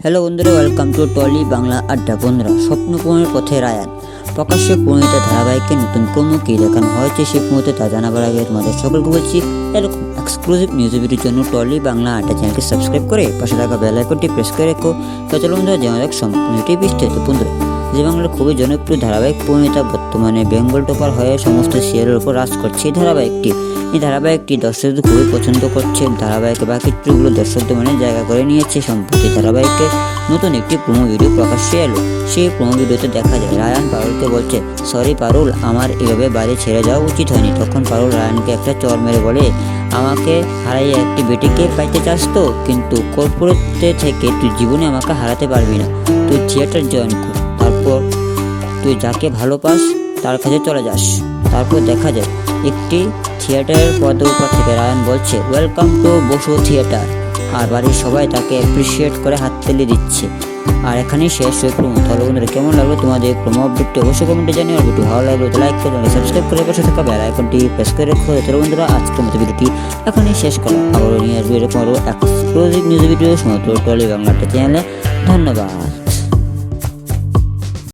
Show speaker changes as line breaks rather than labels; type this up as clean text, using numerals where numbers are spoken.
Hello বন্ধুরা, welcome to trolley Bangla আড্ডা। বন্ধুরা, স্বপ্ন পূরণের পথে রায়ান প্রকাশ্যে প্রণীত ধারাবাহিকের নতুন প্রোমো কী দেখানো হয়েছে সেই মুহূর্তে তা জানাবার আগে তোমাদের সকলকে বলছি, এরকম এক্সক্লুসিভ নিউজ ভিডিওর জন্য টলি বাংলা আড্ডা চ্যানেলকে সাবস্ক্রাইব করে পাশে থাকা বেল আইকনটি প্রেস করে রেখো। তো চলো বন্ধুরা, যেমন এক সম্পূর্ণটি বিস্তারিত। বন্ধুরা, যে বাংলার খুবই জনপ্রিয় ধারাবাহিক প্রণীতা বর্তমানে বেঙ্গল টপার হয়ে সমস্ত সিরিয়ালের উপর রাজ করছে এই ধারাবাহিকটি দর্শকদের খুবই পছন্দ করছে। ধারাবাহিকের বাকি চরিত্রগুলো দর্শকদের মনে জায়গা করে নিয়েছে। সম্প্রতি ধারাবাহিকের নতুন একটি প্রোমো ভিডিও প্রকাশ্যে এলো। সেই প্রোমো ভিডিওতে দেখা যায় রায়ান পারুলকে বলছে, সরি পারুল, আমার এভাবে বাড়ি ছেড়ে যাওয়া উচিত হয়নি। তখন পারুল রায়ানকে একটা চর মেরে বলে, আমাকে হারাইয়ে একটি বেটিকে পাইতে চাস তো, কিন্তু কর্পোরেটে থেকে তুই জীবনে আমাকে হারাতে পারবি না। তুই থিয়েটার জয়েন কর, তারপর তুই যাকে ভালোবাস তার কাছে চলে যাস। তারপর দেখা যায় একটি থিয়েটারের পর্দার উপর থেকে রায়ান বলছে, ওয়েলকাম টু বসু থিয়েটার, আর বাড়ির সবাই তাকে অ্যাপ্রিসিয়েট করে হাততালি দিচ্ছে। আর এখানেই শেষ হয়ে প্রোমো। তাহলে বন্ধুরা, কেমন লাগলো তোমাদের এই প্রোমো আপডেটটি অবশ্যই কমেন্টে জানিও। আর ভিডিও ভালো লাগলো তো লাইক করে সাবস্ক্রাইব করে পাশে থাকা বেল আইকনটি প্রেস করে রেখো। তাহলে বন্ধুরা, আজকের মতো ভিডিওটি এখানেই শেষ করো। আবারও নিয়ে আসবে এরকম আরও এক্সক্লুসিভ নিউজ ভিডিও সময় টলি বাংলা চ্যানেলে। ধন্যবাদ।